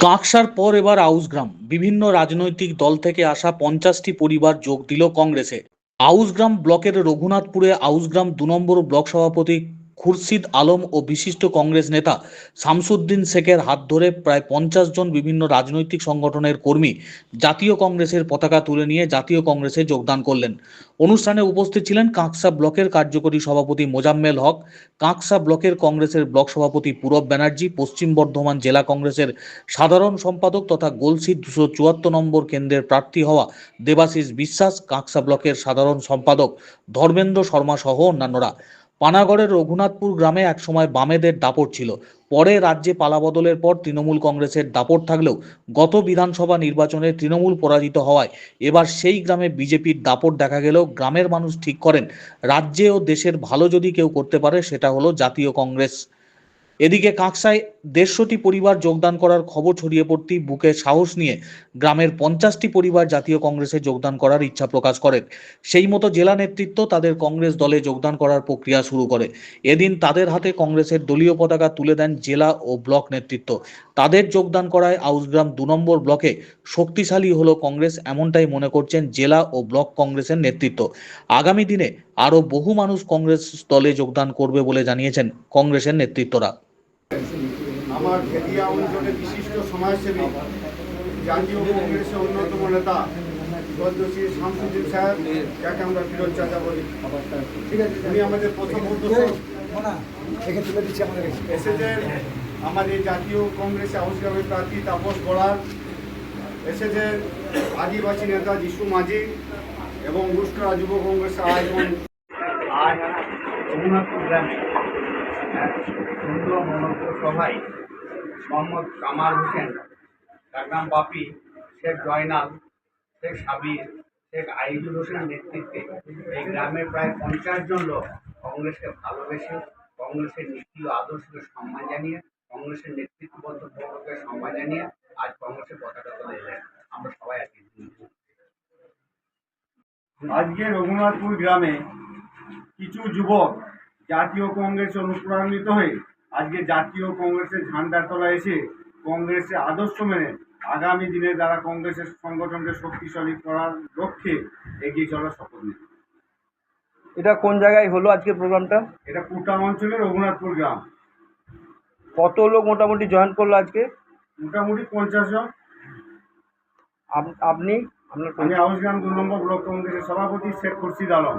কাঁকসার পর এবার আউশগ্রাম। বিভিন্ন রাজনৈতিক দল থেকে আসা 50টি পরিবার যোগ দিল কংগ্রেসে। আউশগ্রাম ব্লকের রঘুনাথপুরে আউশগ্রাম 2 নম্বর ব্লক সভাপতি খুরশিদ আলম ও বিশিষ্ট কংগ্রেস নেতা শামসুদ্দিন শেখের হাত ধরে প্রায় 50 জন বিভিন্ন রাজনৈতিক সংগঠনের কর্মী জাতীয় কংগ্রেসের পতাকা তুলে নিয়ে জাতীয় কংগ্রেসে যোগদান করলেন। অনুষ্ঠানে উপস্থিত ছিলেন কাঁকসা ব্লকের কার্যকরী সভাপতি মোজাম্মেল হক, কাঁকসা ব্লকের কংগ্রেসের ব্লক সভাপতি পূরব ব্যানার্জি, পশ্চিম বর্ধমান জেলা কংগ্রেসের সাধারণ সম্পাদক তথা গোলসির 274 নম্বর কেন্দ্রের প্রার্থী হওয়া দেবাশিস বিশ্বাস, কাঁকসা ব্লকের সাধারণ সম্পাদক ধর্মেন্দ্র শর্মা সহ অন্যান্যরা। পানাগড়ের রঘুনাথপুর গ্রামে একসময় বামেদের দাপট ছিল। পরে রাজ্যে পালাবদলের পর তৃণমূল কংগ্রেসের দাপট থাকলেও গত বিধানসভা নির্বাচনে তৃণমূল পরাজিত হওয়ায় এবার সেই গ্রামে বিজেপির দাপট দেখা গেলেও গ্রামের মানুষ ঠিক করেন রাজ্যে ও দেশের ভালো যদি কেউ করতে পারে সেটা হলো জাতীয় কংগ্রেস। এদিকে কাঁকসায় 150টি পরিবার যোগদান করার খবর ছড়িয়ে পড়তেই বুকে সাহস নিয়ে গ্রামের 50টি পরিবার জাতীয় কংগ্রেসে যোগদান করার ইচ্ছা প্রকাশ করেন। সেই মতো জেলা নেতৃত্ব তাদের কংগ্রেস দলে যোগদান করার প্রক্রিয়া শুরু করে। এদিন তাদের হাতে কংগ্রেসের দলীয় পতাকা তুলে দেন জেলা ও ব্লক নেতৃত্ব। তাদের যোগদান করায় আউশগ্রাম 2 নম্বর ব্লকে শক্তিশালী হলো কংগ্রেস, এমনটাই মনে করছেন জেলা ও ব্লক কংগ্রেসের নেতৃত্ব। আগামী দিনে আরও বহু মানুষ কংগ্রেস দলে যোগদান করবে বলে জানিয়েছেন কংগ্রেসের নেতৃত্বরা। আমার ভেদিয়া অঞ্চলের বিশিষ্ট সমাজসেবী জাতীয় কংগ্রেসের অন্যতম নেতা পদ্মশ্রী শামসুদ্দিন সাহেব, যাকে আমরা ফিরোজ চাচা বলি, ঠিক আছে, উনি আমাদের প্রথম উদ্দেশ্য এসেছেন আমাদের জাতীয় কংগ্রেসে আউশগ্রামের প্রার্থী তাপস বড়ার, এসেছেন আদিবাসী নেতা যিশু মাঝি এবং রুষ্টরা যুব কংগ্রেসের আয়োজন আজ রঘুনাথপুর গ্রামে সুন্দর মনোজ্ঞ সভায় মোহাম্মদ কামাল হোসেন, ডাকনাম বাপি, শেখ জয়নাল, শেখ সাবির, শেখ আইজুল হোসেনের নেতৃত্বে এই গ্রামের প্রায় 50 জন লোক কংগ্রেসকে ভালোবেসে, কংগ্রেসের নীতি ও আদর্শকে সম্মান জানিয়ে, কংগ্রেসের নেতৃত্ববদ্ধ বর্গকে সম্মান জানিয়ে আজ কংগ্রেসের পতাকা তুলে এলেন। আমরা সবাই আজকে রঘুনাথপুর গ্রামে কিছু যুবক জাতীয় কংগ্রেসে অনুপ্রাণিত হয়ে আজকে জাতীয় কংগ্রেসের ঝান্ডার তলায় এসে কংগ্রেসের আদর্শ মেনে আগামী দিনে যারা কংগ্রেসের সংগঠনকে শক্তিশালী করার লক্ষ্যে এগিয়ে চলার শপথ নেয়। এটা কোন জায়গায় হলো আজকে প্রোগ্রামটা? এটা কুটা অঞ্চলের রঘুনাথপুর গ্রাম। কত লোক মোটামুটি জয়েন করলো আজকে? মোটামুটি 50 জন। আপনি? আমি আউশগ্রাম 2 নম্বর ব্লক কংগ্রেসের সভাপতি শেখ খুরশিদ আলম।